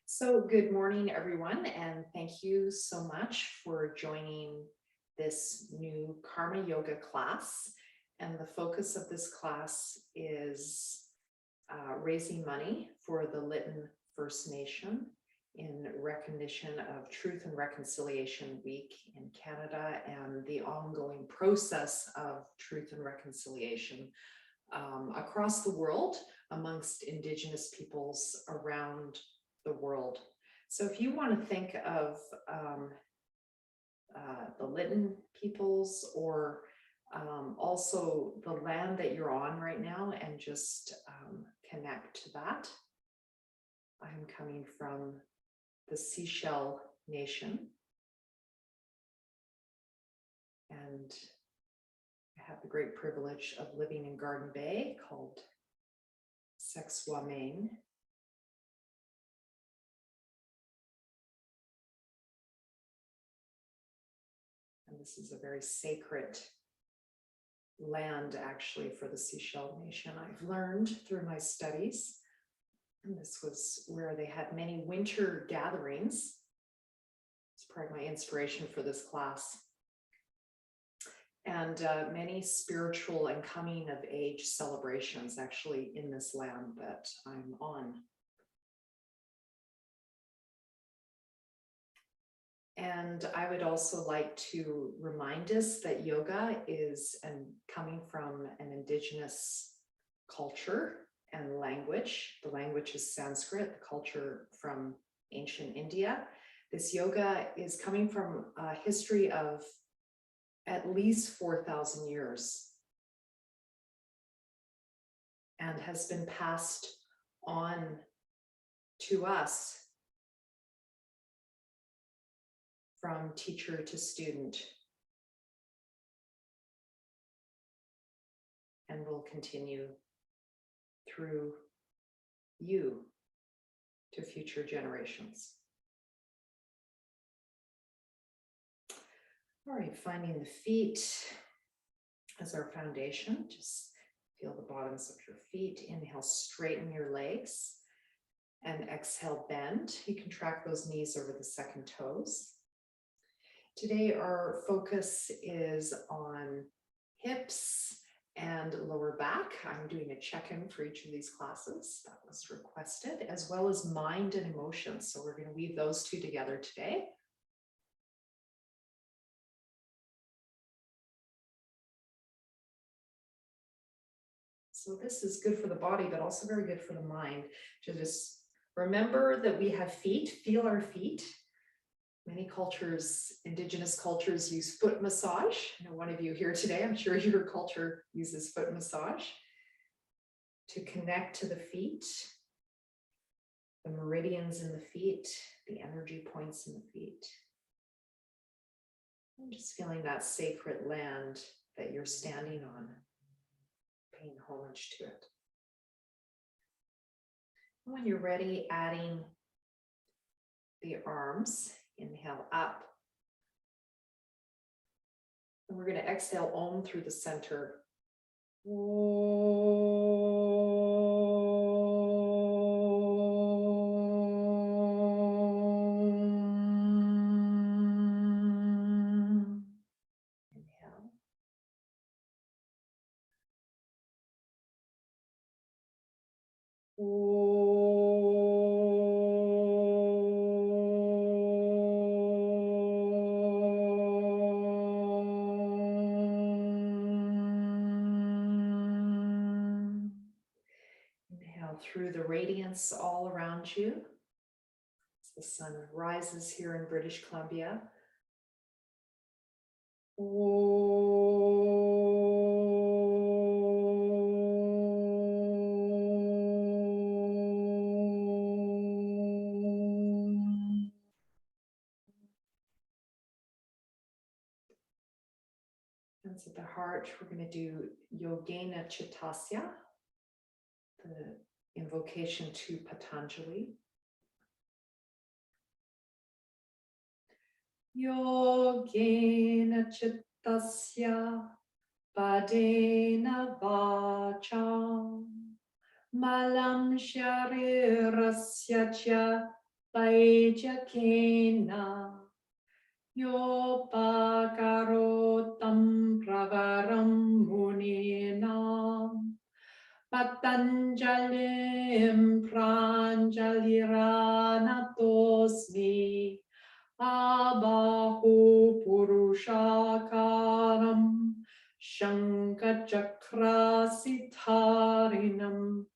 So good morning, everyone, and thank you so much for joining this new Karma Yoga class. And the focus of this class is raising money for the Lytton First Nation in recognition of Truth and Reconciliation Week in Canada and the ongoing process of truth and reconciliation across the world amongst Indigenous peoples around the world. So if you want to think of the Lytton peoples or also the land that you're on right now and just connect to that. I'm coming from the Seashell Nation, and I have the great privilege of living in Garden Bay called Sexwamane. And this is a very sacred land, actually, for the Seashell Nation. I've learned through my studies, and this was where they had many winter gatherings. It's part of my inspiration for this class. And many spiritual and coming of age celebrations actually in this land that I'm on. And I would also like to remind us that yoga is coming from an Indigenous culture and language. The language is Sanskrit, the culture from ancient India. This yoga is coming from a history of at least 4,000 years and has been passed on to us from teacher to student, and will continue through you to future generations. All right, finding the feet as our foundation. Just feel the bottoms of your feet. Inhale, straighten your legs, and exhale, bend. You can track those knees over the second toes. Today, our focus is on hips and lower back. I'm doing a check-in for each of these classes that was requested, as well as mind and emotions. So we're going to weave those two together today. So this is good for the body, but also very good for the mind. To just remember that we have feet, feel our feet. Many cultures, Indigenous cultures, use foot massage. I know one of you here today, I'm sure your culture uses foot massage to connect to the feet, the meridians in the feet, the energy points in the feet. I'm just feeling that sacred land that you're standing on, paying homage to it. And when you're ready, adding the arms. Inhale up. And we're going to exhale Om through the center. Inhale. Through the radiance all around you as the sun rises here in British Columbia. Hands at the heart, we're going to do Yogena Chittasya, the invocation to Patanjali. Yogena Chittasya Padena Vacham Malam Sharirasya Cha Vaijakena Yopakarotam Pravaram Muninam Patanjalim Pranjaliranatosmi Abahu Purushakaram Shankachakrasitharinam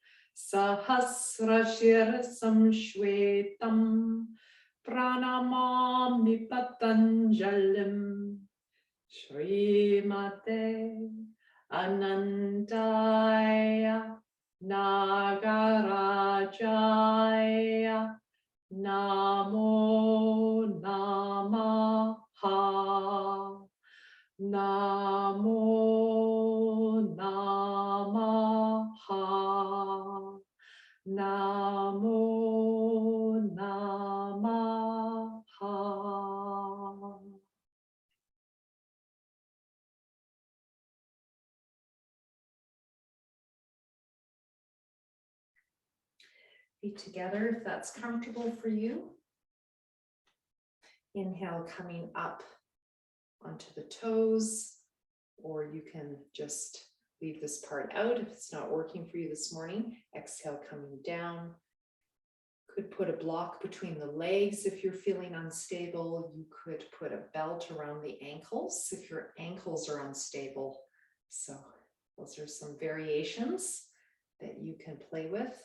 Sahasrashirsam Shvetam Pranamami Patanjalim Shrimate Anantaya Nagarajaya Namo Namaha Namo Namaha Namo Namaha. Feet together if that's comfortable for you. Inhale, coming up onto the toes, or you can just leave this part out if it's not working for you this morning. Exhale, coming down. Could put a block between the legs if you're feeling unstable. You could put a belt around the ankles if your ankles are unstable. So those are some variations that you can play with.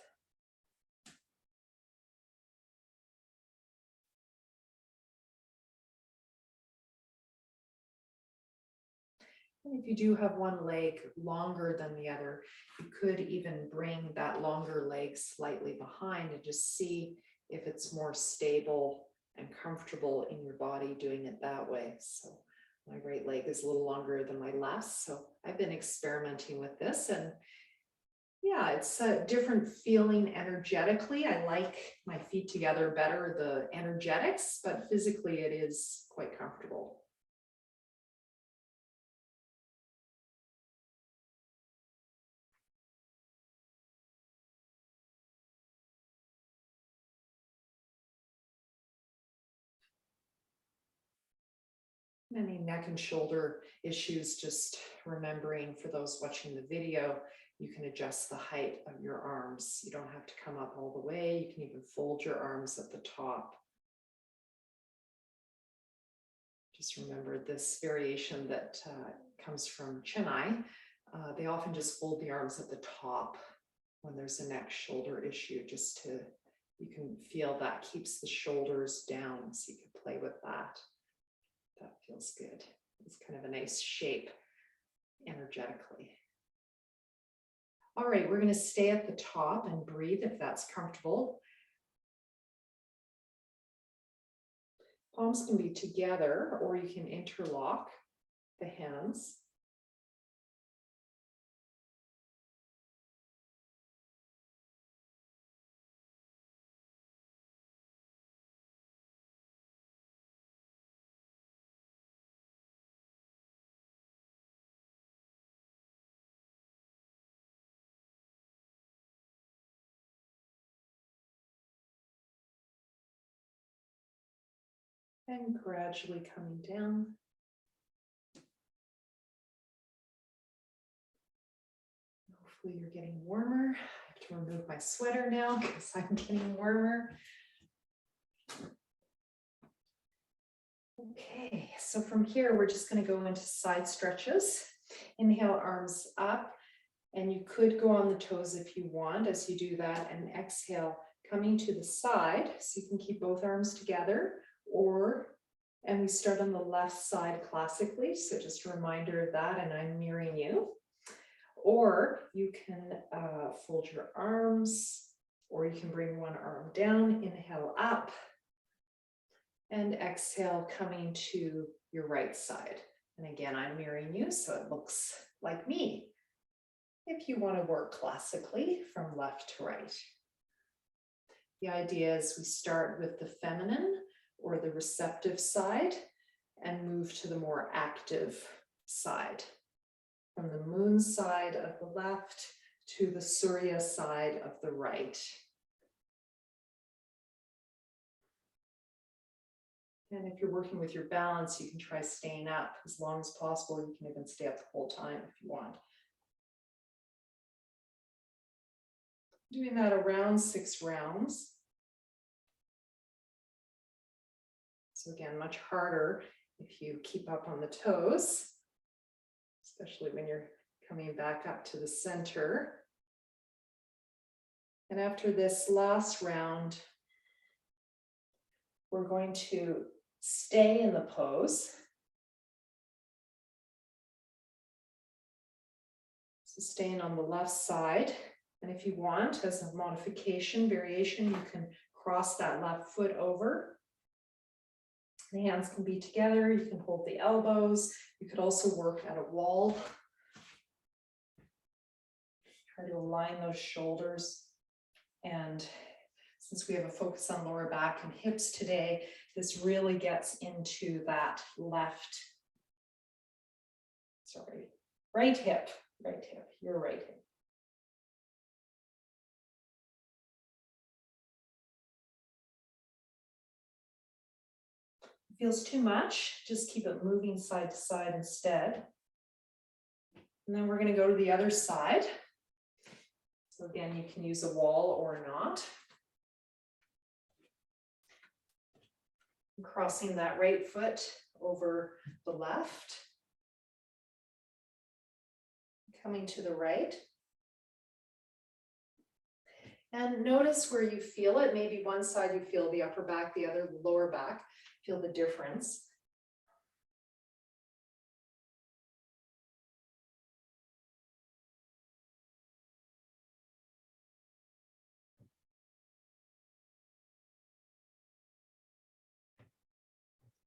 And if you do have one leg longer than the other, you could even bring that longer leg slightly behind and just see if it's more stable and comfortable in your body doing it that way. So my right leg is a little longer than my left. So I've been experimenting with this, and yeah, it's a different feeling energetically. I like my feet together better, the energetics, but physically it is quite comfortable. Any neck and shoulder issues, just remembering for those watching the video, you can adjust the height of your arms. You don't have to come up all the way. You can even fold your arms at the top. Just remember this variation that comes from Chennai. They often just fold the arms at the top when there's a neck shoulder issue, just to, you can feel that keeps the shoulders down. So you can play with that. That feels good. It's kind of a nice shape energetically. All right, we're going to stay at the top and breathe if that's comfortable. Palms can be together, or you can interlock the hands. And gradually coming down. Hopefully you're getting warmer. I have to remove my sweater now because I'm getting warmer. Okay, so from here, we're just going to go into side stretches. Inhale, arms up, and you could go on the toes if you want as you do that, and exhale, coming to the side, so you can keep both arms together, and we start on the left side classically, so just a reminder of that, and I'm mirroring you. Or you can fold your arms, or you can bring one arm down, inhale up, and exhale, coming to your right side. And again, I'm mirroring you, so it looks like me. If you want to work classically from left to right. The idea is we start with the feminine or the receptive side and move to the more active side. From the moon side of the left to the Surya side of the right. And if you're working with your balance, you can try staying up as long as possible. You can even stay up the whole time if you want. Doing that around 6 rounds. So again, much harder if you keep up on the toes, especially when you're coming back up to the center. And after this last round, we're going to stay in the pose. So staying on the left side. And if you want, as a modification, variation, you can cross that left foot over. The hands can be together. You can hold the elbows. You could also work at a wall. Try to align those shoulders. And since we have a focus on lower back and hips today, this really gets into that right hip, your right hip. Feels too much, just keep it moving side to side instead. And then we're going to go to the other side. So again, you can use a wall or not. Crossing that right foot over the left. Coming to the right. And notice where you feel it. Maybe one side you feel the upper back, the other the lower back. Feel the difference.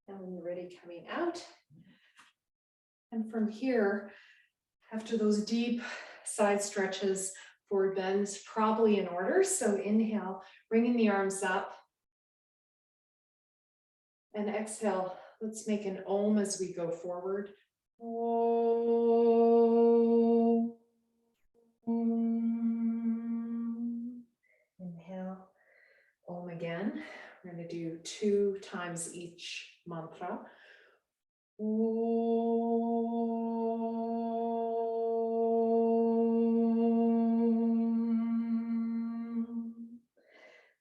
And when you're ready, coming out. And from here, after those deep side stretches, forward bends, probably in order. So inhale, bringing the arms up. And exhale, let's make an Om as we go forward. Om. Inhale, Om again. We're going to do 2 times each mantra. Om.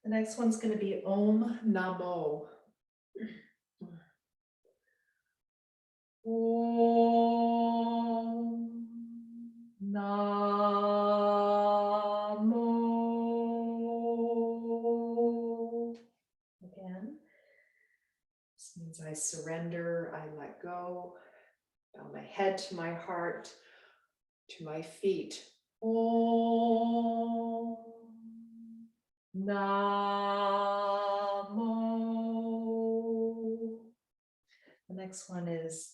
The next one's going to be Om Namo. Om Namo. Again, this means I surrender, I let go, bow my head to my heart, to my feet. Om Namo. The next one is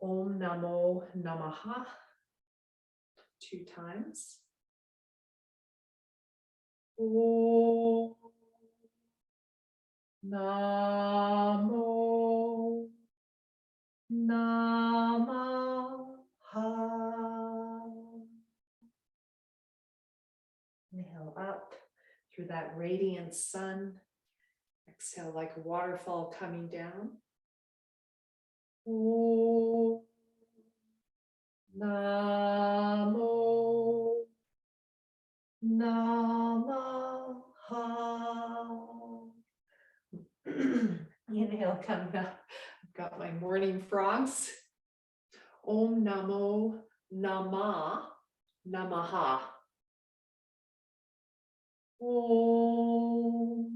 Om Namo Namaha, 2 times. Om Namo Namaha. Inhale up through that radiant sun. Exhale like a waterfall coming down. Om Namo Namaha. Inhale, coming up. I've got my morning frogs. Om Namo Namaha. Om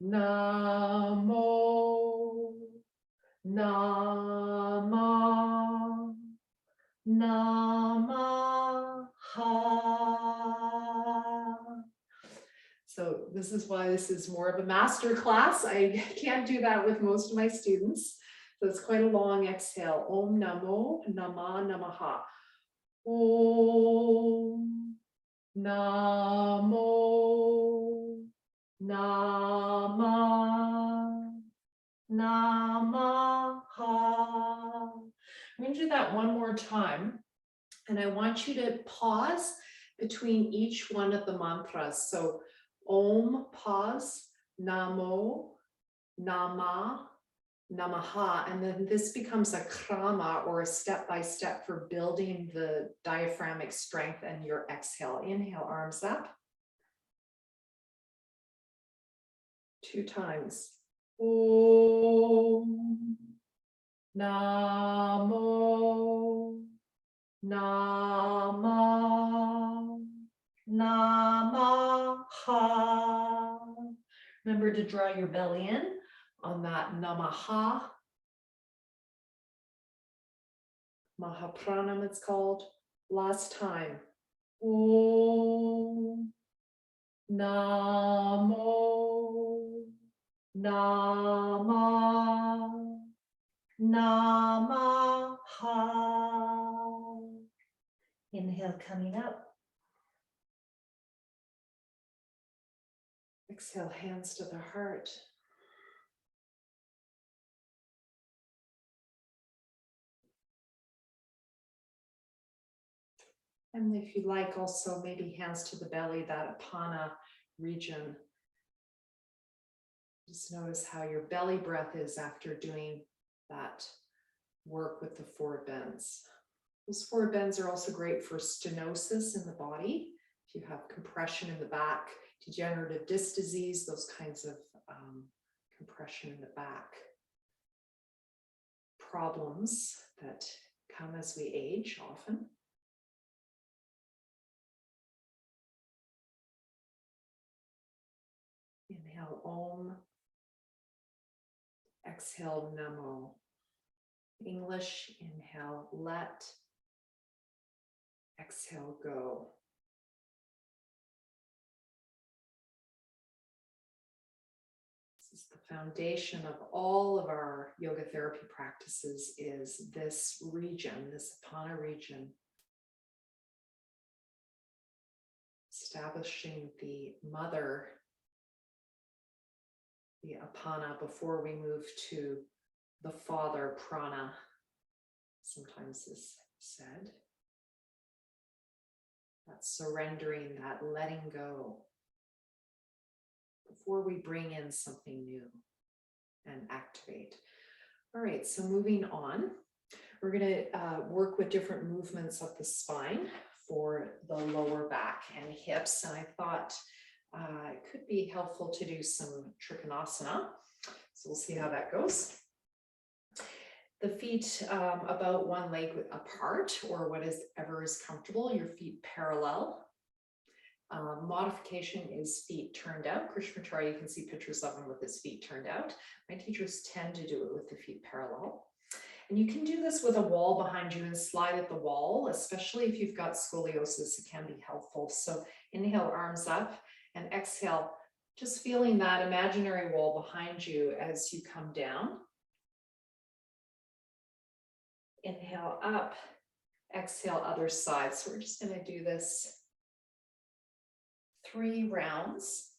Namo Namaha. So this is why this is more of a master class. I can't do that with most of my students. So it's quite a long exhale. Om Namo Namaha. Om Namo Namaha. I'm going to do that one more time. And I want you to pause between each one of the mantras. So Om, pause, Namo, Nama, Namaha, and then this becomes a krama, or a step-by-step for building the diaphragmatic strength. And your exhale, inhale, arms up. 2 times. Om Namo Nama Namaha. Remember to draw your belly in On that Namaha, Mahapranam it's called. Last time. Om Namo Nama Namaha. Inhale, coming up. Exhale, hands to the heart. And if you like, also maybe hands to the belly, that apana region. Just notice how your belly breath is after doing that work with the forward bends. Those forward bends are also great for stenosis in the body. If you have compression in the back, degenerative disc disease, those kinds of compression in the back. Problems that come as we age often. Inhale Om. Exhale Namo. English, inhale let. Exhale go. This is the foundation of all of our yoga therapy practices, is this region, this apana region. Establishing the mother, the apana, before we move to the father, prana, sometimes is said. That surrendering, that letting go, before we bring in something new and activate. All right, so moving on, we're going to work with different movements of the spine for the lower back and hips. And I thought it could be helpful to do some trikonasana. So we'll see how that goes. The feet about one leg apart, or whatever is comfortable, your feet parallel. Modification is feet turned out. Krishnamacharya, you can see pictures of him with his feet turned out. My teachers tend to do it with the feet parallel. And you can do this with a wall behind you and slide at the wall, especially if you've got scoliosis, it can be helpful. So inhale, arms up, and exhale, just feeling that imaginary wall behind you as you come down. Inhale up, exhale other side. So we're just going to do this 3 rounds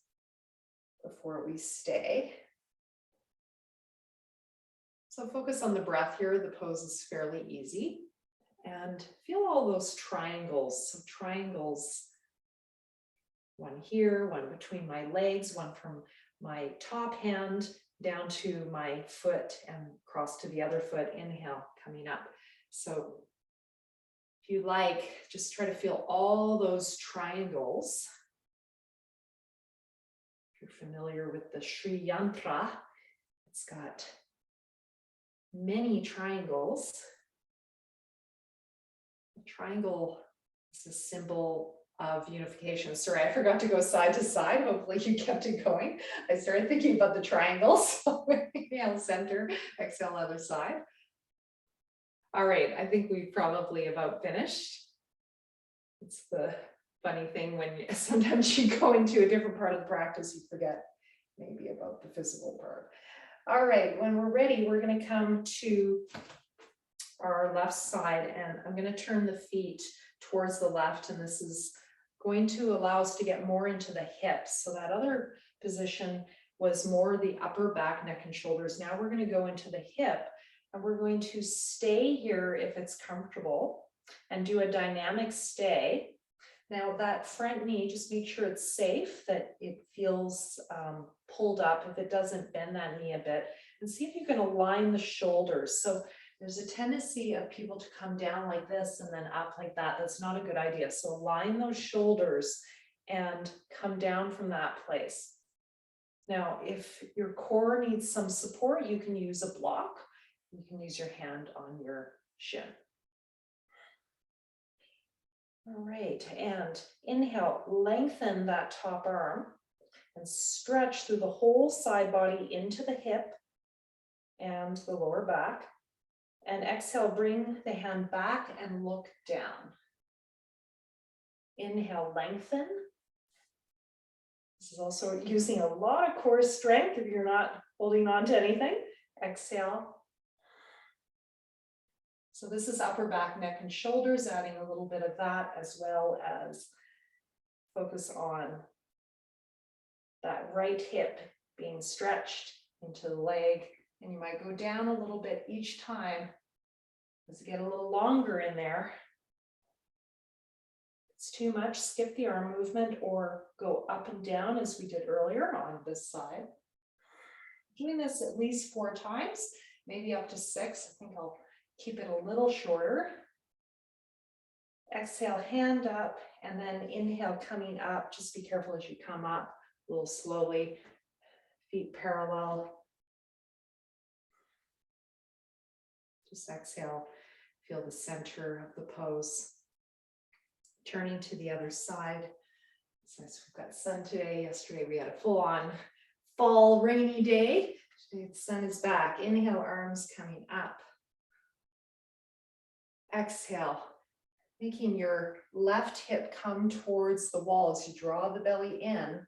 before we stay. So focus on the breath here. The pose is fairly easy. And feel all those triangles. So triangles, one here, one between my legs, one from my top hand down to my foot and cross to the other foot. Inhale, coming up. So if you like, just try to feel all those triangles. If you're familiar with the Sri Yantra, it's got many triangles. The triangle is a symbol of unification. Sorry, I forgot to go side to side. Hopefully you kept it going. I started thinking about the triangles. Inhale, center, exhale, other side. All right, I think we've probably about finished. It's the funny thing when sometimes you go into a different part of the practice, you forget maybe about the physical part. All right, when we're ready, we're going to come to our left side, and I'm going to turn the feet towards the left, and this is going to allow us to get more into the hips. So that other position was more the upper back, neck, and shoulders. Now we're going to go into the hip, and we're going to stay here if it's comfortable and do a dynamic stay. Now that front knee, just make sure it's safe, that it feels pulled up. If it doesn't, bend that knee a bit and see if you can align the shoulders. So there's a tendency of people to come down like this and then up like that. That's not a good idea. So align those shoulders and come down from that place. Now, if your core needs some support, you can use a block. You can use your hand on your shin. All right, and inhale, lengthen that top arm and stretch through the whole side body into the hip and the lower back. And exhale, bring the hand back and look down. Inhale, lengthen. This is also using a lot of core strength if you're not holding on to anything. Exhale. So this is upper back, neck, and shoulders, adding a little bit of that, as well as focus on that right hip being stretched into the leg. And you might go down a little bit each time as you get a little longer in there. If it's too much, skip the arm movement or go up and down as we did earlier on this side. Doing this at least 4 times, maybe up to 6. I think I'll keep it a little shorter. Exhale, hand up, and then inhale, coming up. Just be careful as you come up a little slowly, feet parallel. Just exhale, feel the center of the pose. Turning to the other side. Since we've got sun today, yesterday we had a full-on fall rainy day. Today the sun is back. Inhale, arms coming up. Exhale, making your left hip come towards the wall as you draw the belly in.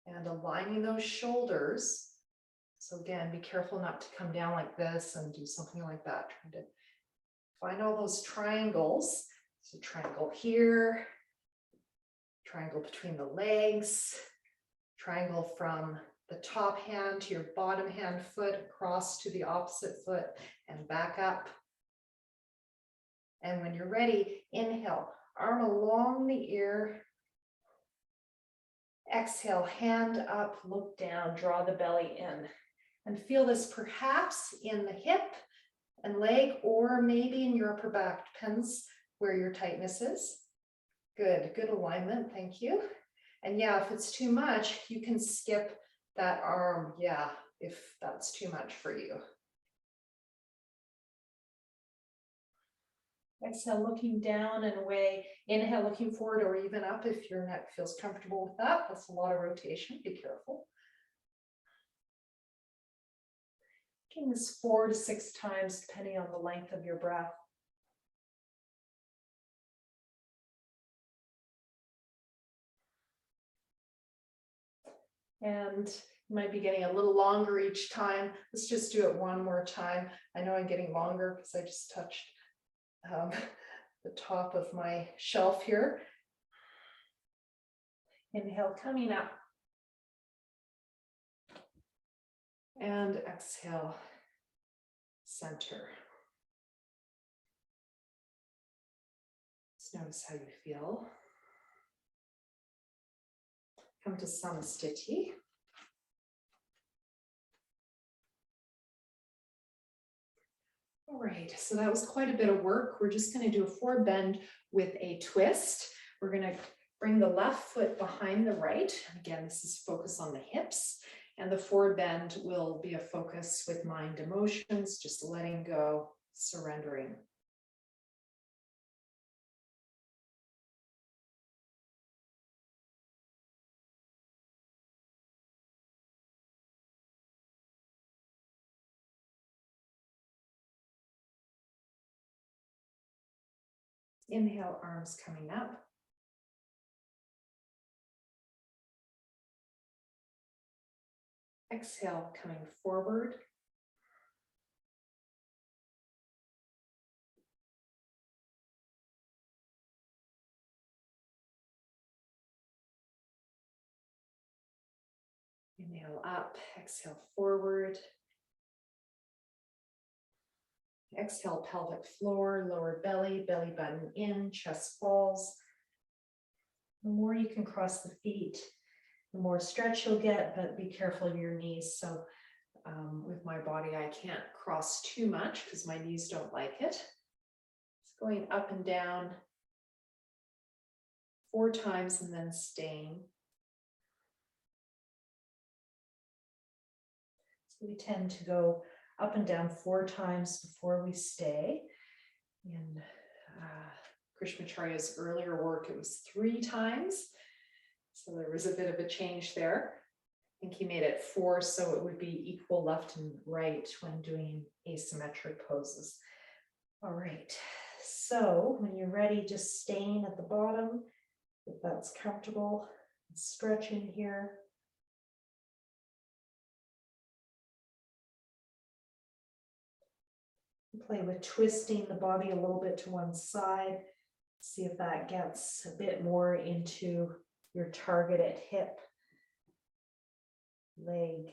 And aligning those shoulders. So again, be careful not to come down like this and do something like that. Trying to find all those triangles. So triangle here, triangle between the legs, triangle from the top hand to your bottom hand foot, across to the opposite foot and back up. And when you're ready, inhale, arm along the ear. Exhale, hand up, look down, draw the belly in. And feel this perhaps in the hip and leg, or maybe in your upper back, depends where your tightness is. Good, good alignment, thank you. And yeah, if it's too much, you can skip that arm, yeah, if that's too much for you. Exhale, looking down and away. Inhale, looking forward or even up if your neck feels comfortable with that. That's a lot of rotation, be careful. Doing this 4 to 6 times, depending on the length of your breath. And you might be getting a little longer each time. Let's just do it one more time. I know I'm getting longer because I just touched the top of my shelf here. Inhale, coming up. And exhale, center. Just notice how you feel. Come to samastiti. All right, so that was quite a bit of work. We're just going to do a forward bend with a twist. We're going to bring the left foot behind the right. Again, this is focus on the hips. And the forward bend will be a focus with mind emotions, just letting go, surrendering. Inhale, arms coming up. Exhale, coming forward. Inhale up, exhale forward. Exhale, pelvic floor, lower belly, belly button in, chest falls. The more you can cross the feet, the more stretch you'll get, but be careful of your knees. So with my body, I can't cross too much because my knees don't like it. It's going up and down 4 times and then staying. So we tend to go up and down 4 times before we stay. In Krishnamacharya's earlier work, it was 3 times. So there was a bit of a change there. I think he made it 4, so it would be equal left and right when doing asymmetric poses. All right, so when you're ready, just staying at the bottom, if that's comfortable, stretching here. Play with twisting the body a little bit to one side. See if that gets a bit more into your targeted hip, leg.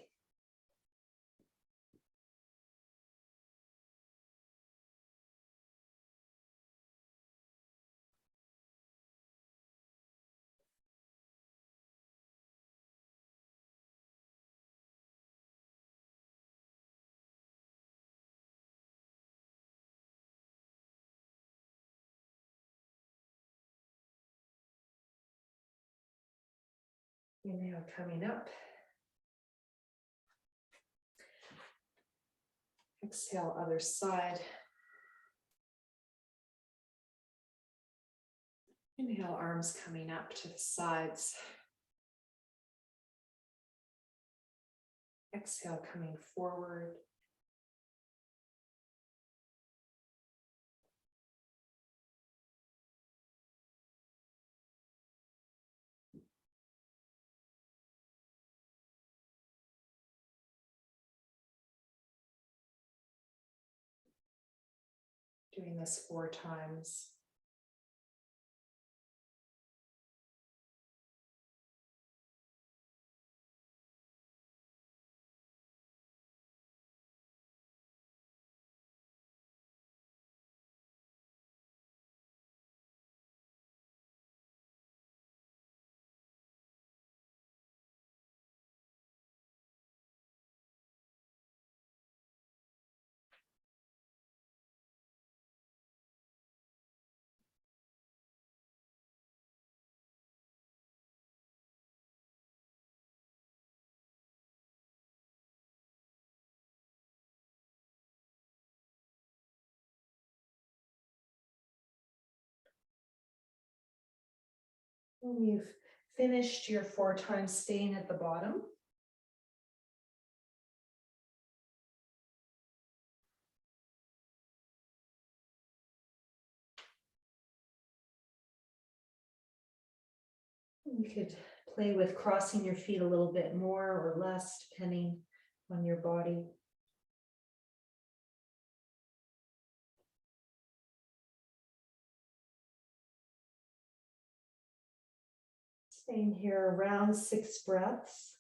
Inhale, coming up. Exhale, other side. Inhale, arms coming up to the sides. Exhale, coming forward. Doing this 4 times. When you've finished your 4 times staying at the bottom, you could play with crossing your feet a little bit more or less, depending on your body. Staying here around 6 breaths.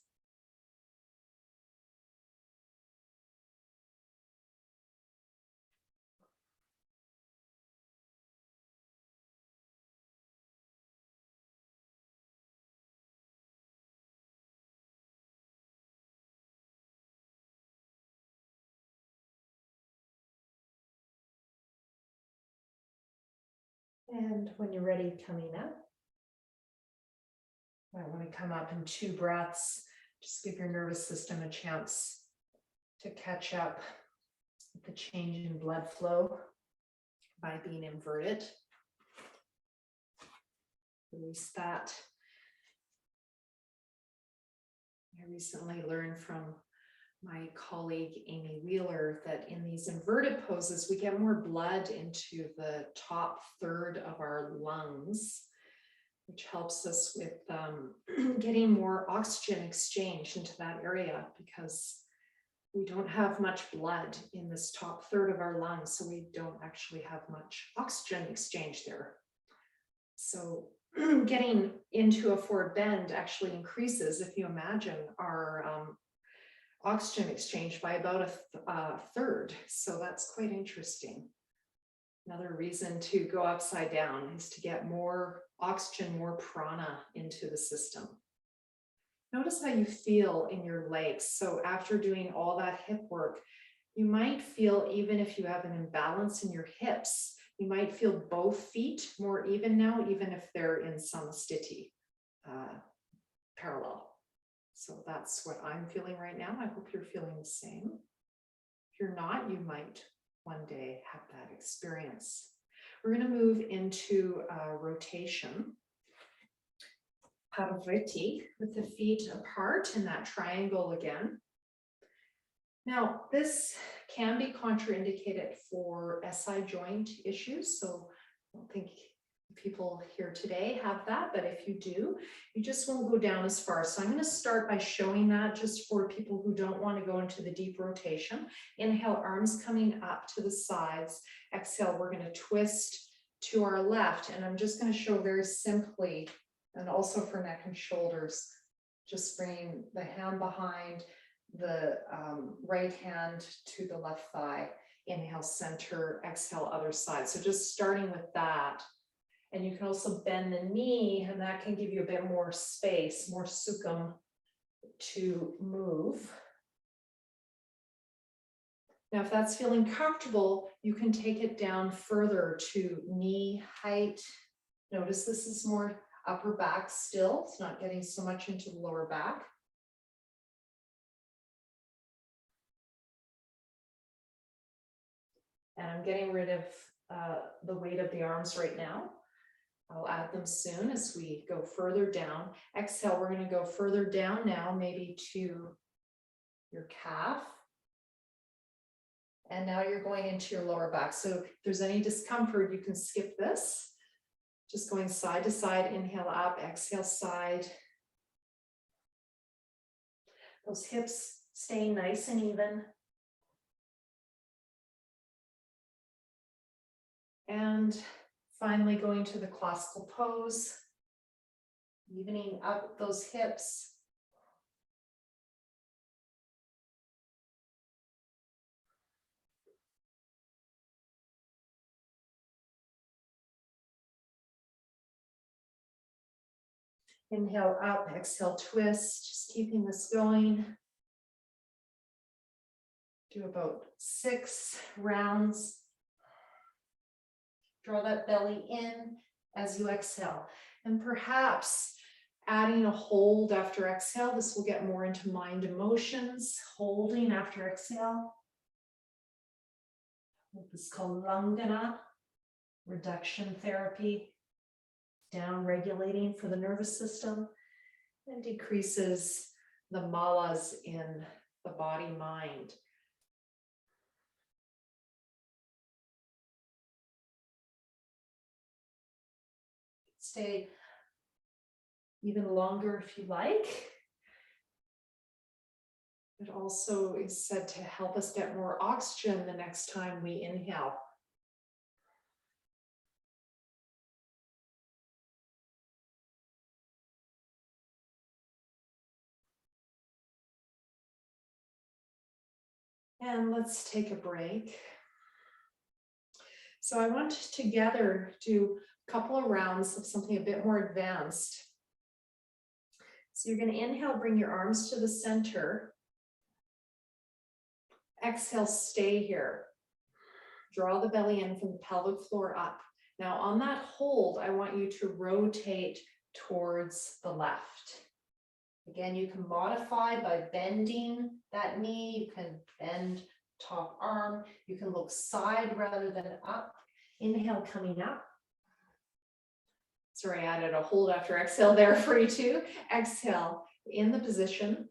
And when you're ready, coming up. I want to come up in 2 breaths. Just give your nervous system a chance to catch up with the change in blood flow by being inverted. Release that. I recently learned from my colleague Amy Wheeler that in these inverted poses, we get more blood into the top third of our lungs, which helps us with getting more oxygen exchange into that area, because we don't have much blood in this top third of our lungs, so we don't actually have much oxygen exchange there. So getting into a forward bend actually increases, if you imagine, our oxygen exchange by about a third. So that's quite interesting. Another reason to go upside down is to get more oxygen, more prana into the system. Notice how you feel in your legs. So after doing all that hip work, you might feel, even if you have an imbalance in your hips, you might feel both feet more even now, even if they're in samastiti, parallel. So that's what I'm feeling right now. I hope you're feeling the same. If you're not, you might one day have that experience. We're going to move into rotation. Parivriti, with the feet apart in that triangle again. Now, this can be contraindicated for SI joint issues. So I don't think people here today have that, but if you do, you just won't go down as far. So I'm going to start by showing that just for people who don't want to go into the deep rotation. Inhale, arms coming up to the sides. Exhale, we're going to twist to our left. And I'm just going to show very simply, and also for neck and shoulders, just bringing the hand behind the right hand to the left thigh. Inhale, center, exhale, other side. So just starting with that. And you can also bend the knee, and that can give you a bit more space, more sukham to move. Now, if that's feeling comfortable, you can take it down further to knee height. Notice this is more upper back still. It's not getting so much into the lower back. And I'm getting rid of the weight of the arms right now. I'll add them soon as we go further down. Exhale, we're going to go further down now, maybe to your calf. And now you're going into your lower back. So if there's any discomfort, you can skip this. Just going side to side, inhale up, exhale side. Those hips staying nice and even. And finally going to the classical pose, evening up those hips. Inhale up, exhale, twist, just keeping this going. Do about 6 rounds. Draw that belly in as you exhale. And perhaps adding a hold after exhale. This will get more into mind emotions. Holding after exhale. This is called Langana, reduction therapy. Down regulating for the nervous system and decreases the malas in the body mind. Stay even longer if you like. It also is said to help us get more oxygen the next time we inhale. And let's take a break. So I want to together do a couple of rounds of something a bit more advanced. So you're going to inhale, bring your arms to the center. Exhale, stay here. Draw the belly in from the pelvic floor up. Now on that hold, I want you to rotate towards the left. Again, you can modify by bending that knee. You can bend top arm. You can look side rather than up. Inhale, coming up. Sorry, I added a hold after exhale there for you too. Exhale, in the position.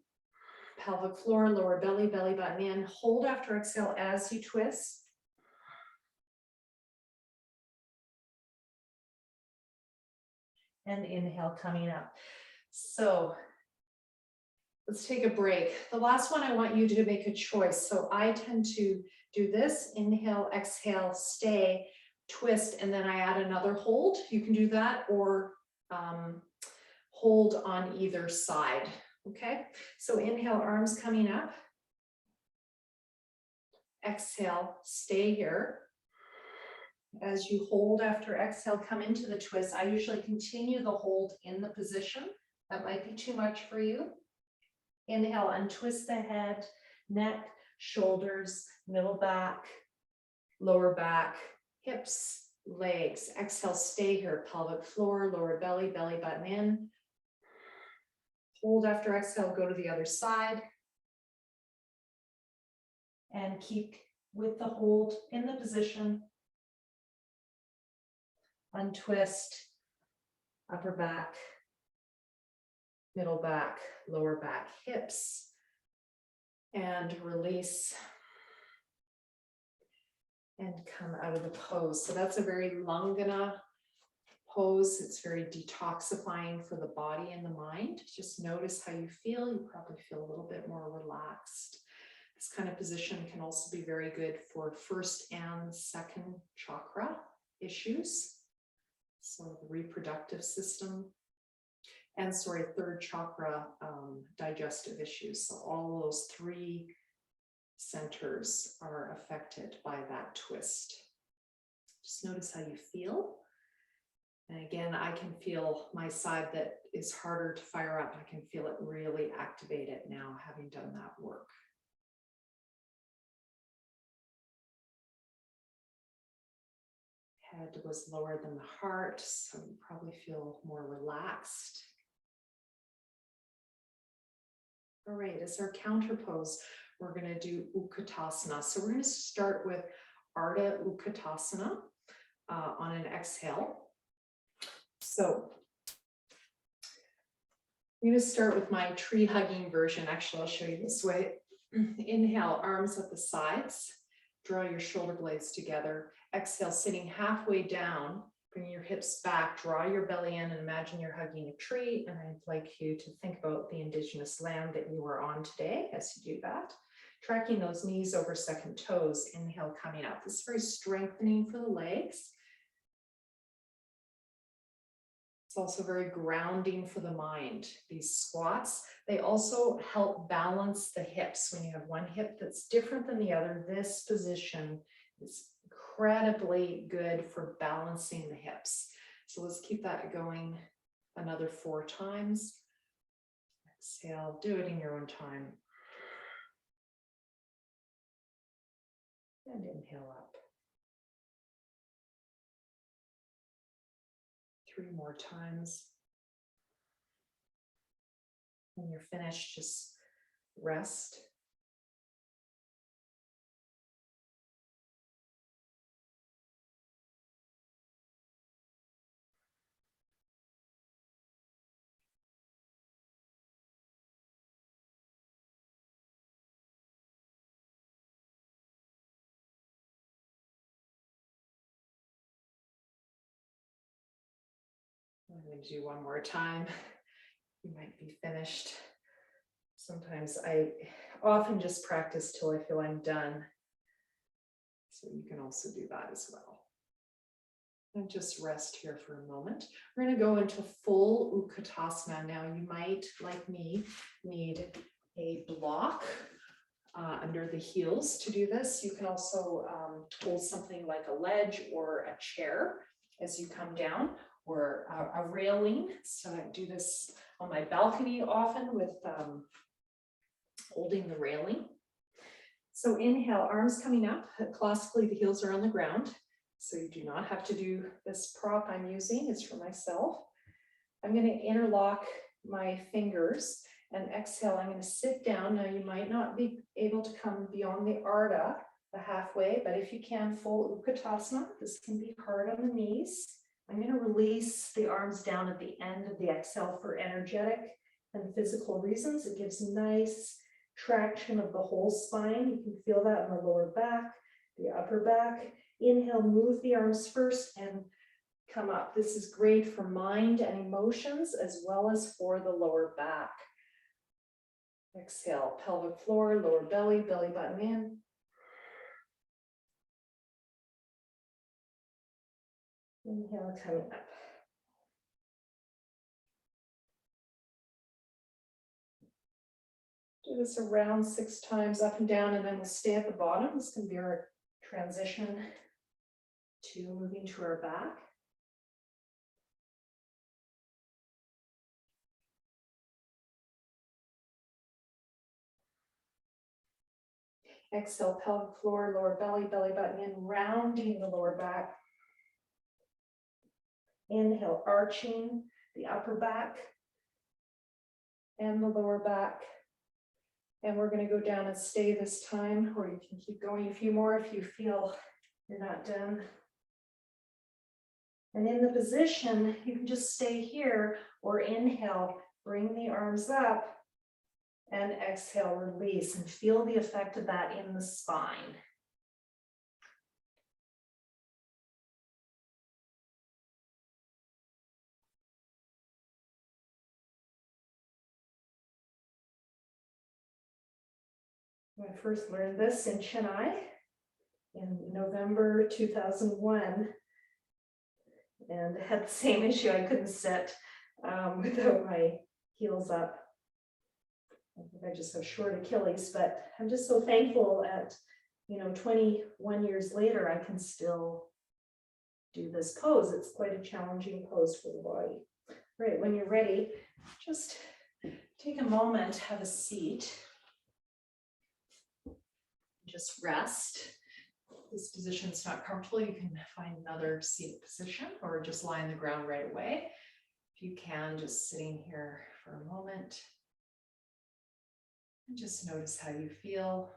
Pelvic floor, lower belly, belly button in. Hold after exhale as you twist. And inhale, coming up. So let's take a break. The last one, I want you to make a choice. So I tend to do this, inhale, exhale, stay, twist, and then I add another hold. You can do that, or hold on either side. Okay, so inhale, arms coming up. Exhale, stay here. As you hold after exhale, come into the twist. I usually continue the hold in the position. That might be too much for you. Inhale, untwist the head, neck, shoulders, middle back, lower back, hips, legs. Exhale, stay here. Pelvic floor, lower belly, belly button in. Hold after exhale, go to the other side. And keep with the hold in the position. Untwist, upper back, middle back, lower back, hips, and release. And come out of the pose. So that's a very Langana pose. It's very detoxifying for the body and the mind. Just notice how you feel. You probably feel a little bit more relaxed. This kind of position can also be very good for first and second chakra issues. So the reproductive system, and third chakra digestive issues. So all those three centers are affected by that twist. Just notice how you feel. And again, I can feel my side that is harder to fire up. I can feel it really activated now, having done that work. Head was lower than the heart, so you probably feel more relaxed. All right, as our counter pose, we're going to do Utkatasana. So we're going to start with Ardha Utkatasana on an exhale. So I'm going to start with my tree hugging version. Actually, I'll show you this way. Inhale, arms at the sides. Draw your shoulder blades together. Exhale, sitting halfway down. Bring your hips back, draw your belly in, and imagine you're hugging a tree. And I'd like you to think about the indigenous land that you are on today as you do that. Tracking those knees over second toes. Inhale, coming up. This is very strengthening for the legs. It's also very grounding for the mind. These squats, they also help balance the hips. When you have one hip that's different than the other, this position is incredibly good for balancing the hips. So let's keep that going another 4 times. Exhale, do it in your own time. And inhale up. 3 more times. When you're finished, just rest. I'm going to do one more time. You might be finished. Sometimes I often just practice till I feel I'm done. So you can also do that as well. And just rest here for a moment. We're going to go into full Utkatasana. Now you might, like me, need a block under the heels to do this. You can also hold something like a ledge or a chair as you come down, or a railing. So I do this on my balcony often with holding the railing. So inhale, arms coming up. Classically, the heels are on the ground. So you do not have to do this prop I'm using. It's for myself. I'm going to interlock my fingers and exhale. I'm going to sit down. Now you might not be able to come beyond the Ardha, the halfway, but if you can, full Utkatasana. This can be hard on the knees. I'm going to release the arms down at the end of the exhale for energetic and physical reasons. It gives nice traction of the whole spine. You can feel that in the lower back, the upper back. Inhale, move the arms first and come up. This is great for mind and emotions as well as for the lower back. Exhale, pelvic floor, lower belly, belly button in. Inhale, coming up. Do this around 6 times up and down, and then we'll stay at the bottom. This can be our transition to moving to our back. Exhale, pelvic floor, lower belly, belly button in, rounding the lower back. Inhale, arching the upper back and the lower back. And we're going to go down and stay this time, or you can keep going a few more if you feel you're not done. And in the position, you can just stay here or inhale, bring the arms up, and exhale, release, and feel the effect of that in the spine. I first learned this in Chennai in November 2001, and I had the same issue. I couldn't sit without my heels up. I think I just have short Achilles, but I'm just so thankful at, 21 years later, I can still do this pose. It's quite a challenging pose for the body. All right, when you're ready, just take a moment, have a seat. Just rest. If this position is not comfortable, you can find another seated position or just lie on the ground right away. If you can, just sitting here for a moment. And just notice how you feel.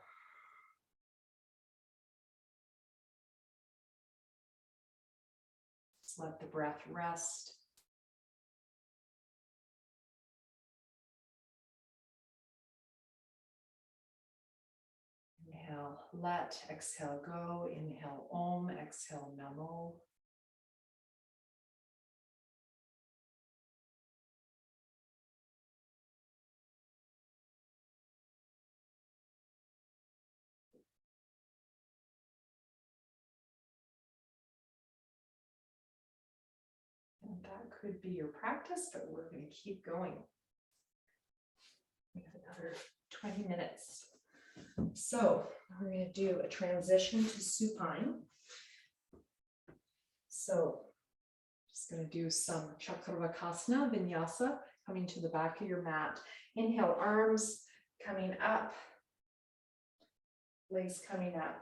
Just let the breath rest. Inhale, let, exhale, go. Inhale, Om, exhale, Namo. And that could be your practice, but we're going to keep going. We have another 20 minutes. So we're going to do a transition to supine. So just going to do some Chakravakasana, Vinyasa, coming to the back of your mat. Inhale, arms coming up, legs coming up.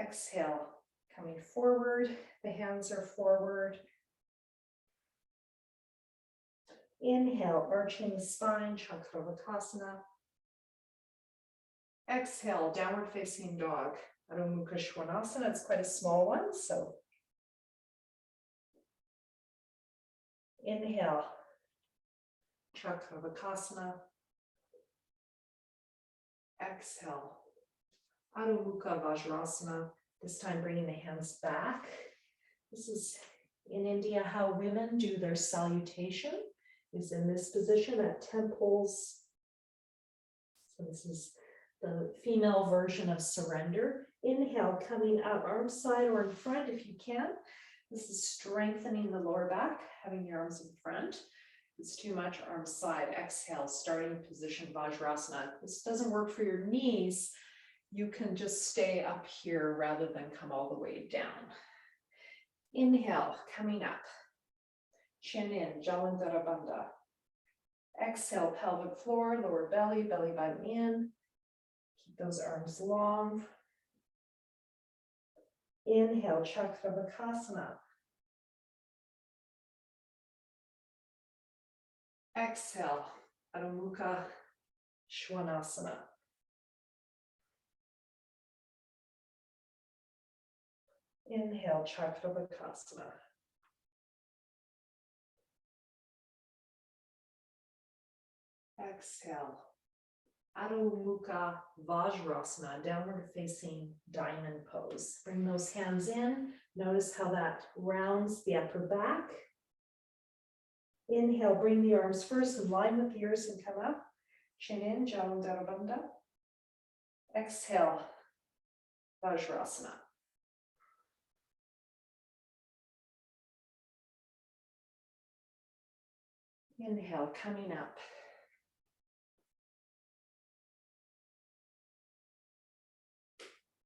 Exhale, coming forward, the hands are forward. Inhale, arching the spine, Chakravakasana. Exhale, downward facing dog, Adho Mukha Svanasana. It's quite a small one, so inhale, Chakravakasana. Exhale, Adho Mukha Vajrasana. This time bringing the hands back. This is in India how women do their salutation, is in this position at temples. So this is the female version of surrender. Inhale, coming up, arms side or in front if you can. This is strengthening the lower back, having your arms in front. If it's too much, arms side. Exhale, starting position, Vajrasana. If this doesn't work for your knees, you can just stay up here rather than come all the way down. Inhale, coming up. Chin in, Jalandhara Bandha. Exhale, pelvic floor, lower belly, belly button in. Keep those arms long. Inhale, Chakravakasana. Exhale, Adho Mukha Svanasana. Inhale, Chakravakasana. Exhale, Adho Mukha Vajrasana, downward facing diamond pose. Bring those hands in. Notice how that rounds the upper back. Inhale, bring the arms first in line with the ears and come up. Chin in, Jalandhara Bandha. Exhale, Vajrasana. Inhale, coming up.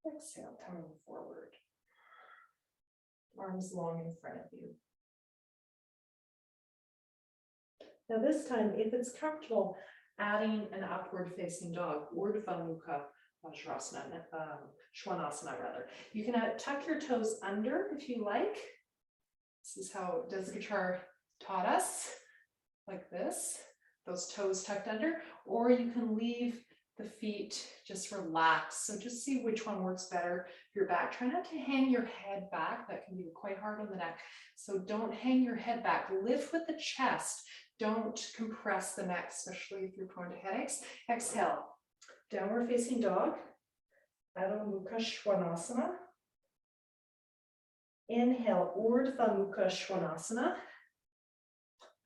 Exhale, coming forward. Arms long in front of you. Now this time, if it's comfortable, adding an upward facing dog, Urdhva Mukha Vajrasana, Svanasana rather. You can tuck your toes under if you like. This is how Desikachar taught us, like this, those toes tucked under, or you can leave the feet just relaxed. So just see which one works better for your back. Try not to hang your head back. That can be quite hard on the neck. So don't hang your head back. Lift with the chest. Don't compress the neck, especially if you're prone to headaches. Exhale, downward facing dog, Adho Mukha Svanasana. Inhale, Urdhva Mukha Svanasana.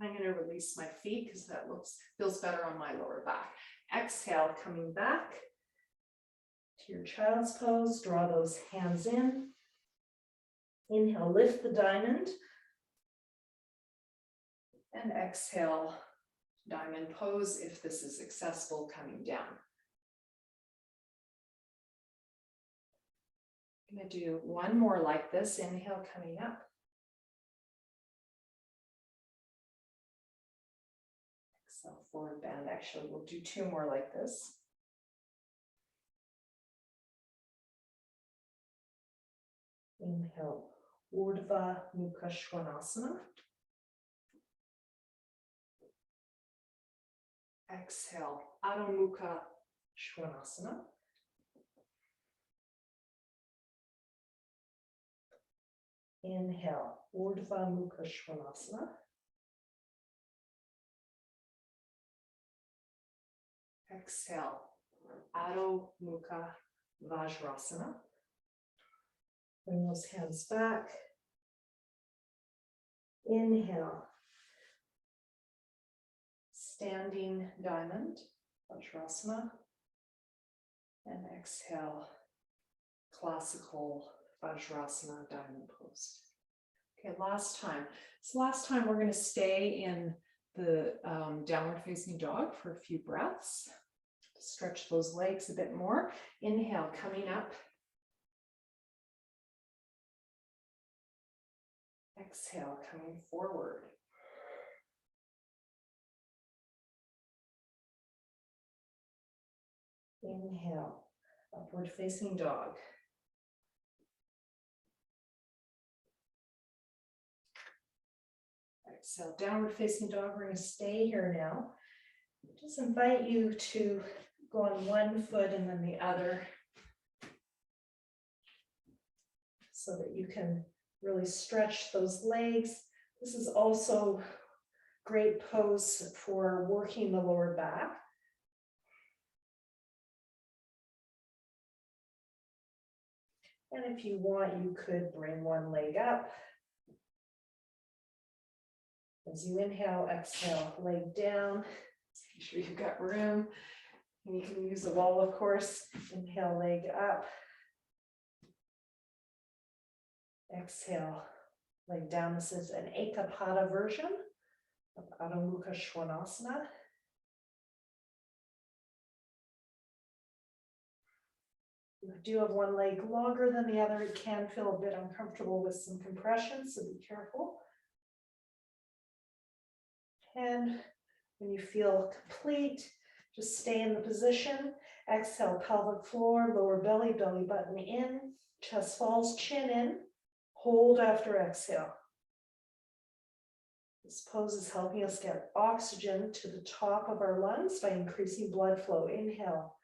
I'm going to release my feet because that feels better on my lower back. Exhale, coming back to your child's pose. Draw those hands in. Inhale, lift the diamond. And exhale, diamond pose if this is accessible, coming down. I'm going to do one more like this. Inhale, coming up. Exhale, forward bend. Actually, we'll do two more like this. Inhale, Urdhva Mukha Svanasana. Exhale, Adho Mukha Svanasana. Inhale, Urdhva Mukha Svanasana. Exhale, Adho Mukha Vajrasana. Bring those hands back. Inhale, standing diamond, Vajrasana. And exhale, classical Vajrasana, diamond pose. Okay, last time. So last time we're going to stay in the downward facing dog for a few breaths. Stretch those legs a bit more. Inhale, coming up. Exhale, coming forward. Inhale, upward facing dog. Exhale, downward facing dog. We're going to stay here now. Just invite you to go on one foot and then the other so that you can really stretch those legs. This is also great pose for working the lower back. And if you want, you could bring one leg up. As you inhale, exhale, leg down. Make sure you've got room. And you can use the wall, of course. Inhale, leg up. Exhale, leg down. This is an Ekapada version of Adho Mukha Svanasana. If you do have one leg longer than the other, it can feel a bit uncomfortable with some compression, so be careful. And when you feel complete, just stay in the position. Exhale, pelvic floor, lower belly, belly button in, chest falls, chin in. Hold after exhale. This pose is helping us get oxygen to the top of our lungs by increasing blood flow. Inhale,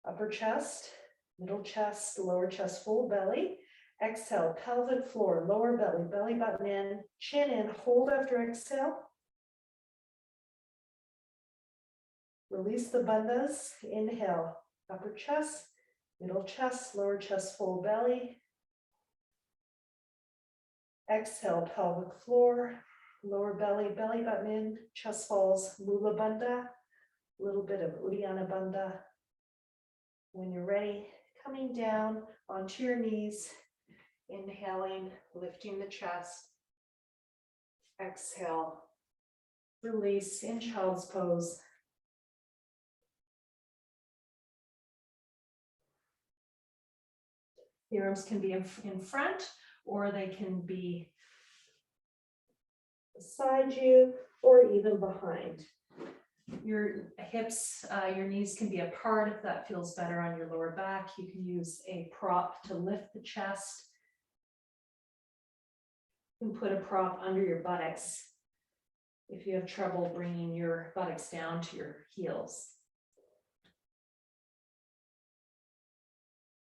upper chest, middle chest, lower chest, full belly. Exhale, pelvic floor, lower belly, belly button in, chin in. Hold after exhale. Release the bandhas. Inhale, upper chest, middle chest, lower chest, full belly. Exhale, pelvic floor, lower belly, belly button in, chest falls, Mula Bandha, a little bit of Uddiyana Bandha. When you're ready, coming down onto your knees, inhaling, lifting the chest. Exhale, release in child's pose. The arms can be in front, or they can be beside you, or even behind. Your hips, your knees can be apart if that feels better on your lower back. You can use a prop to lift the chest. You can put a prop under your buttocks if you have trouble bringing your buttocks down to your heels.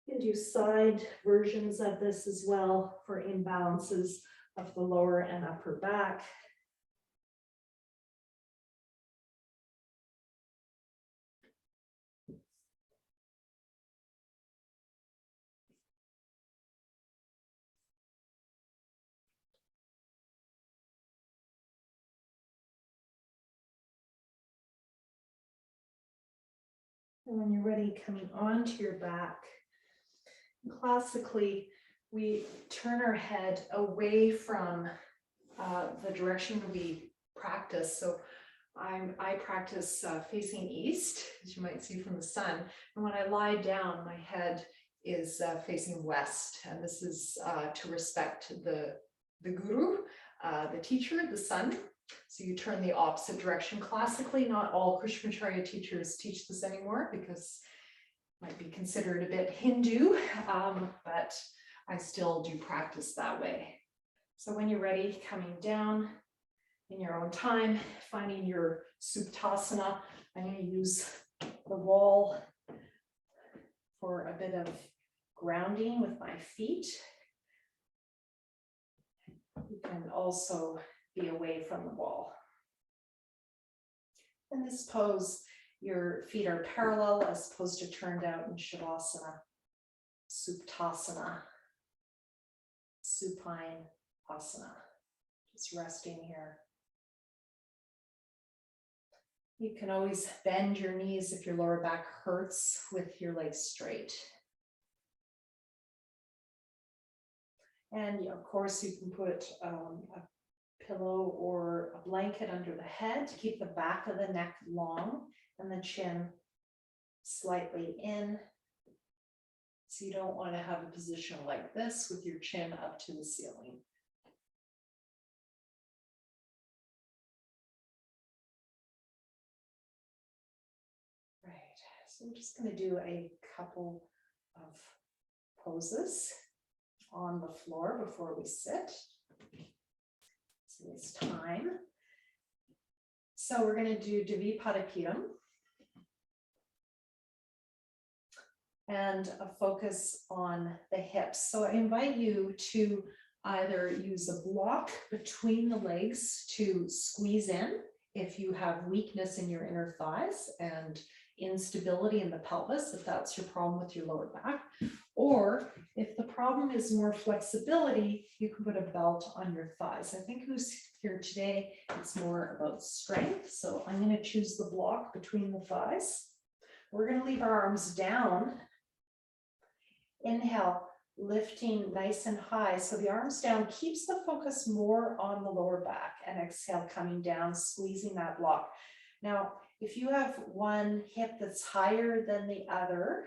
You can do side versions of this as well for imbalances of the lower and upper back. And when you're ready, coming onto your back, classically, we turn our head away from the direction we practice. So I practice facing east, as you might see from the sun. And when I lie down, my head is facing west. And this is to respect the guru, the teacher, the sun. So you turn the opposite direction. Classically, not all Krishnamacharya teachers teach this anymore because it might be considered a bit Hindu, but I still do practice that way. So when you're ready, coming down in your own time, finding your Suptasana. I'm going to use the wall for a bit of grounding with my feet. You can also be away from the wall. In this pose, your feet are parallel as opposed to turned out in Shavasana, Suptasana, supine asana. Just resting here. You can always bend your knees if your lower back hurts with your legs straight. And of course, you can put a pillow or a blanket under the head to keep the back of the neck long and the chin slightly in. So you don't want to have a position like this with your chin up to the ceiling. Right, so I'm just going to do a couple of poses on the floor before we sit. So it's time. So we're going to do Dvipadipedam and a focus on the hips. So I invite you to either use a block between the legs to squeeze in if you have weakness in your inner thighs and instability in the pelvis, if that's your problem with your lower back. Or if the problem is more flexibility, you can put a belt on your thighs. I think who's here today, it's more about strength. So I'm going to choose the block between the thighs. We're going to leave our arms down. Inhale, lifting nice and high. So the arms down keeps the focus more on the lower back, and exhale, coming down, squeezing that block. Now, if you have one hip that's higher than the other,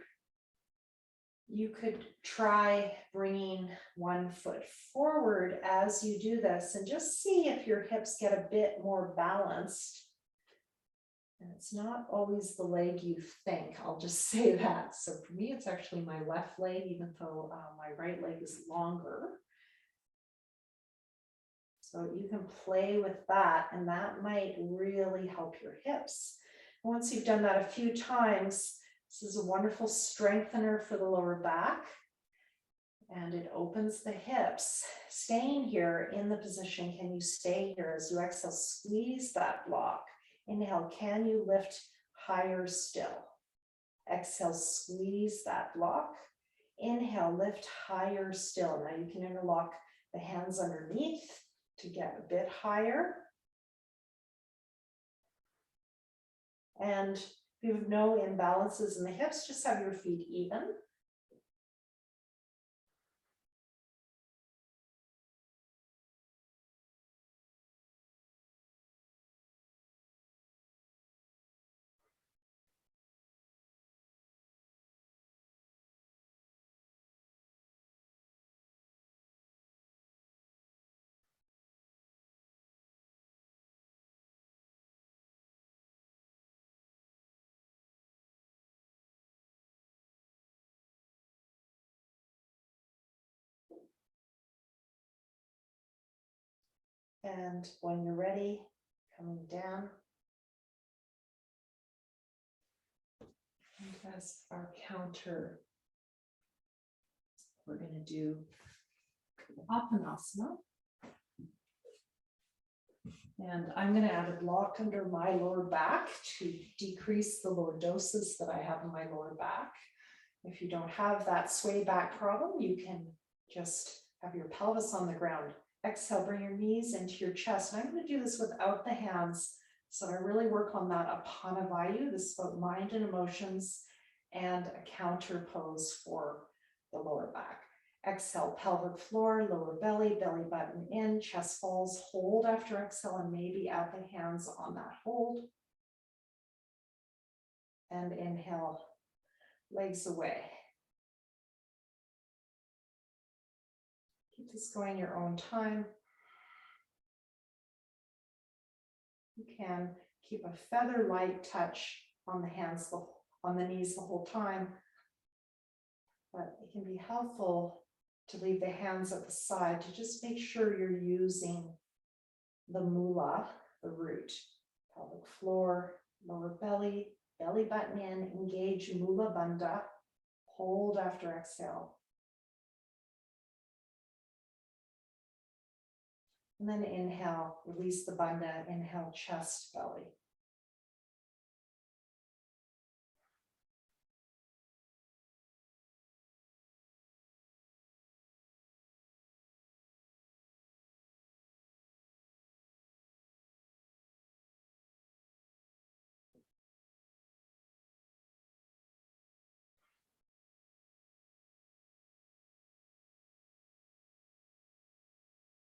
you could try bringing one foot forward as you do this and just see if your hips get a bit more balanced. And it's not always the leg you think, I'll just say that. So for me, it's actually my left leg, even though my right leg is longer. So you can play with that, and that might really help your hips. Once you've done that a few times, this is a wonderful strengthener for the lower back, and it opens the hips. Staying here in the position, can you stay here as you exhale? Squeeze that block. Inhale, can you lift higher still? Exhale, squeeze that block. Inhale, lift higher still. Now you can interlock the hands underneath to get a bit higher. And if you have no imbalances in the hips, just have your feet even. And when you're ready, coming down. And as our counter, we're going to do asana. And I'm going to add a block under my lower back to decrease the lordosis that I have in my lower back. If you don't have that sway back problem, you can just have your pelvis on the ground. Exhale, bring your knees into your chest. And I'm going to do this without the hands. So I really work on that apana vayu. This is about mind and emotions, and a counter pose for the lower back. Exhale, pelvic floor, lower belly, belly button in, chest falls, hold after exhale, and maybe add the hands on that hold. And inhale, legs away. Keep this going your own time. You can keep a feather light touch on the hands, on the knees the whole time, but it can be helpful to leave the hands at the side to just make sure you're using the mula, the root. Pelvic floor, lower belly, belly button in, engage mula bandha, hold after exhale. And then inhale, release the bandha, inhale, chest, belly.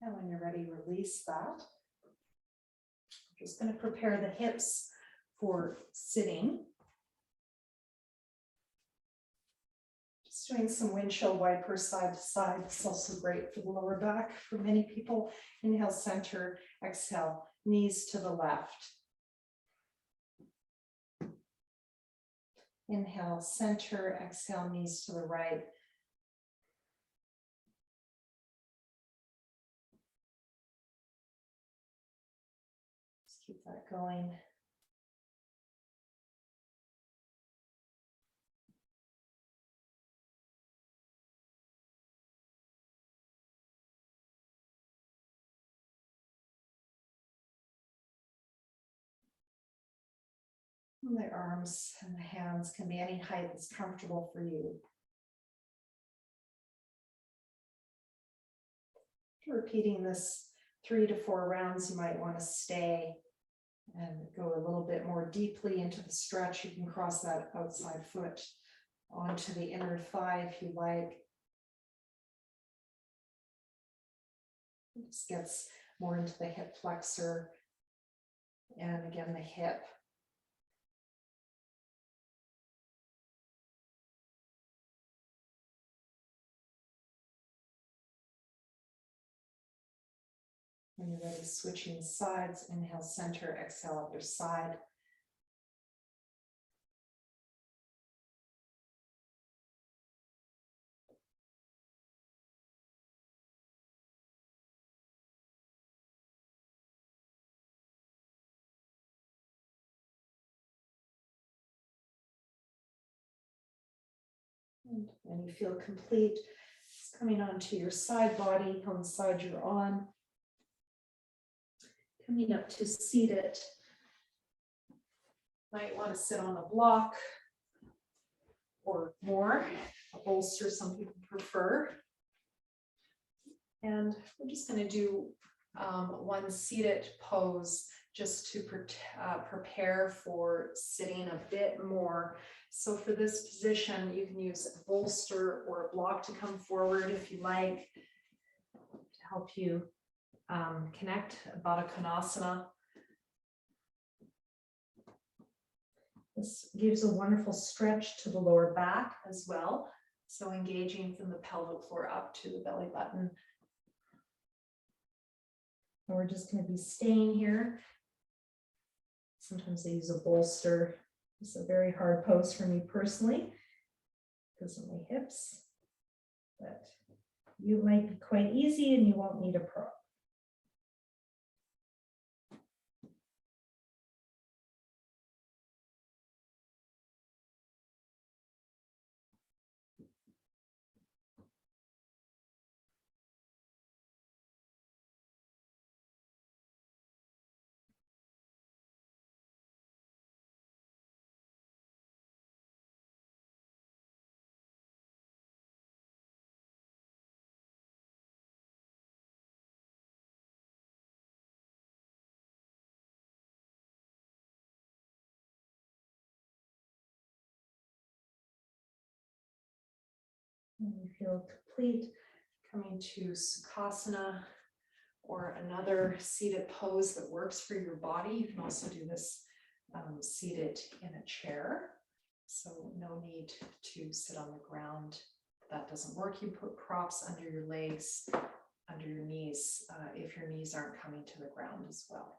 And when you're ready, release that. I'm just going to prepare the hips for sitting. Just doing some windshield wiper side to side. It's also great for the lower back for many people. Inhale, center, exhale, knees to the left. Inhale, center, exhale, knees to the right. Just keep that going. And the arms and the hands can be any height that's comfortable for you. After repeating this 3 to 4 rounds, you might want to stay and go a little bit more deeply into the stretch. You can cross that outside foot onto the inner thigh if you like. It just gets more into the hip flexor and again the hip. When you're ready, switching sides, inhale, center, exhale, other side. And when you feel complete, it's coming onto your side body, on the side you're on. Coming up to seated. Might want to sit on a block or more, a bolster, some people prefer. And we're just going to do one seated pose just to prepare for sitting a bit more. So for this position, you can use a bolster or a block to come forward if you like, to help you connect. Baddha Konasana. This gives a wonderful stretch to the lower back as well. So engaging from the pelvic floor up to the belly button. And we're just going to be staying here. Sometimes I use a bolster. It's a very hard pose for me personally because of my hips, but you might be quite easy and you won't need a prop. When you feel complete, coming to Sukhasana or another seated pose that works for your body. You can also do this seated in a chair. So no need to sit on the ground. If that doesn't work, you put props under your legs, under your knees, if your knees aren't coming to the ground as well.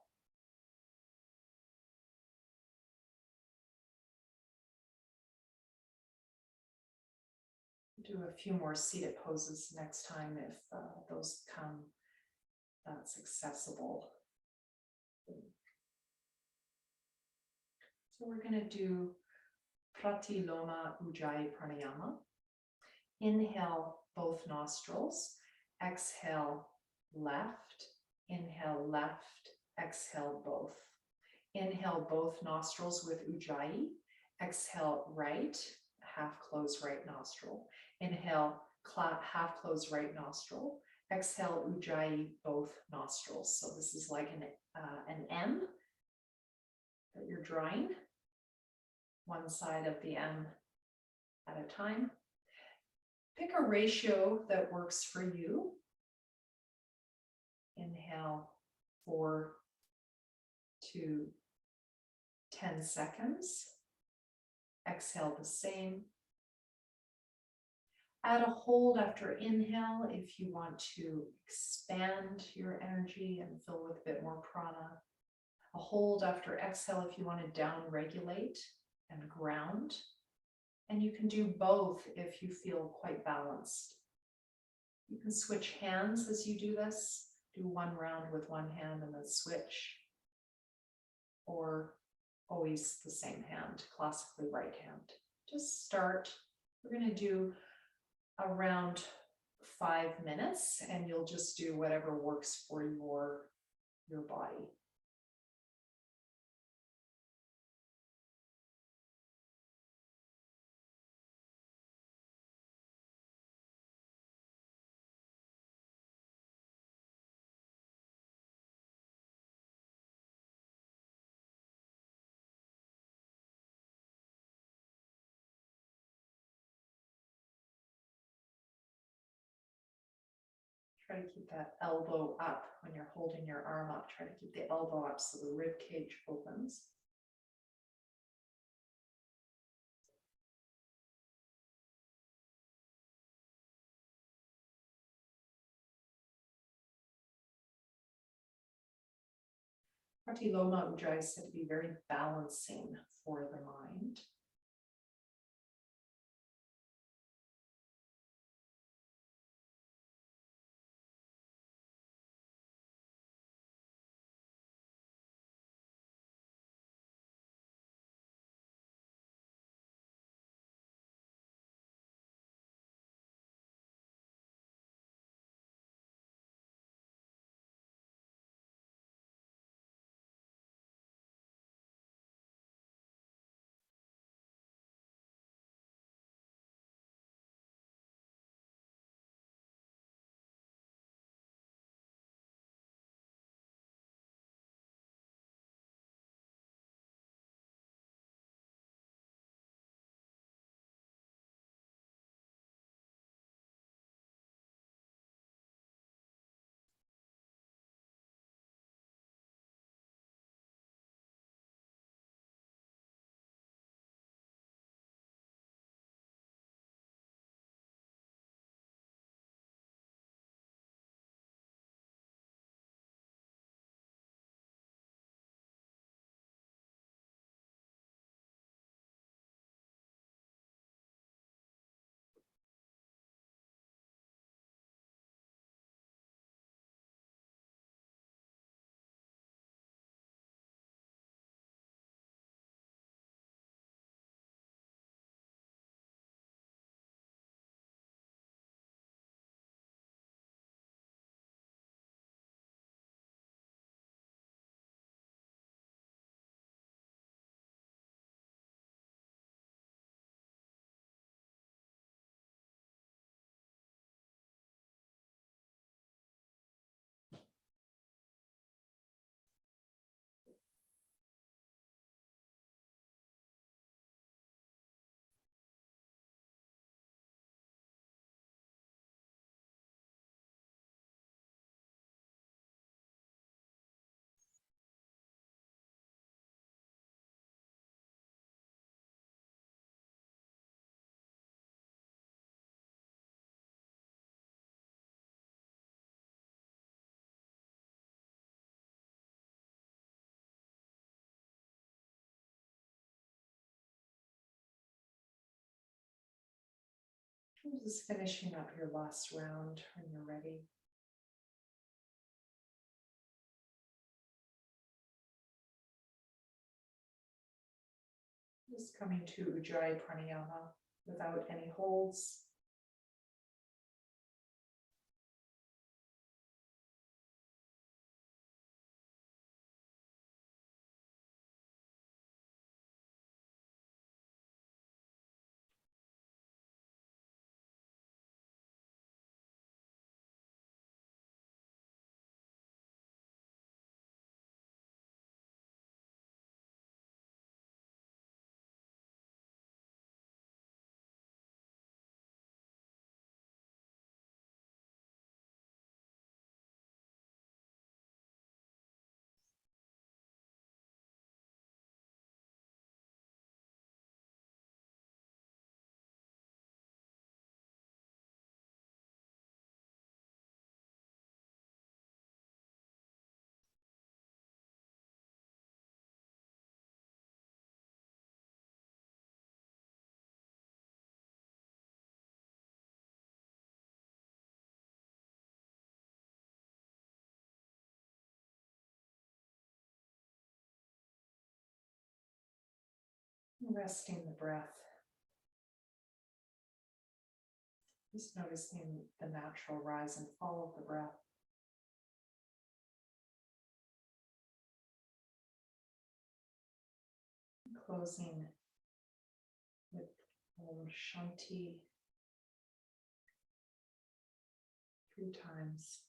Do a few more seated poses next time if those come, that's accessible. So we're going to do Pratiloma Ujjayi Pranayama. Inhale both nostrils, exhale left, inhale left, exhale both. Inhale both nostrils with Ujjayi, exhale right, half close right nostril. Inhale, half close right nostril. Exhale, Ujjayi, both nostrils. So this is like an M that you're drawing, one side of the M at a time. Pick a ratio that works for you. Inhale 4 to 10 seconds. Exhale the same. Add a hold after inhale if you want to expand your energy and fill with a bit more prana. A hold after exhale if you want to down regulate and ground. And you can do both if you feel quite balanced. You can switch hands as you do this. Do one round with one hand and then switch. Or always the same hand, classically right hand. Just start. We're going to do around 5 minutes, and you'll just do whatever works for your body. Try to keep that elbow up when you're holding your arm up. Try to keep the elbow up so the rib cage opens. Pratiloma Ujjayi is said to be very balancing for the mind. Just finishing up your last round when you're ready. Just coming to Ujjayi Pranayama without any holds. Resting the breath. Just noticing the natural rise and fall of the breath. Closing with Om Shanti 3 times.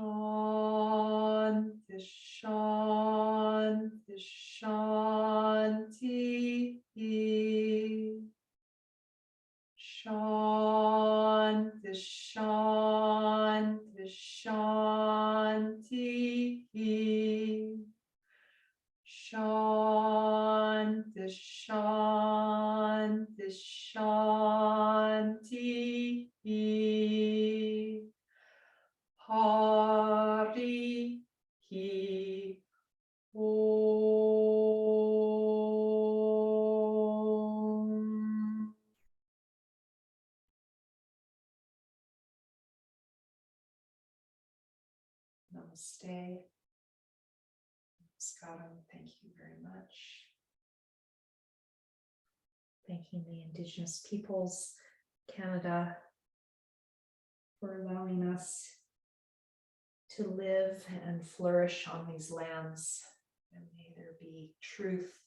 Shanti, Shanti, Shanti. Shanti, Shanti, Shanti. Shanti, Shanti, Shanti. Hari Om. Namaste. Namaskaram. Thank you very much. Thanking the Indigenous peoples, Canada, for allowing us to live and flourish on these lands. And may there be truth,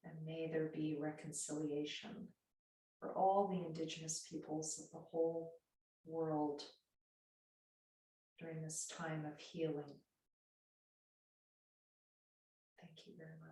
and may there be reconciliation for all the Indigenous peoples of the whole world during this time of healing. Thank you very much.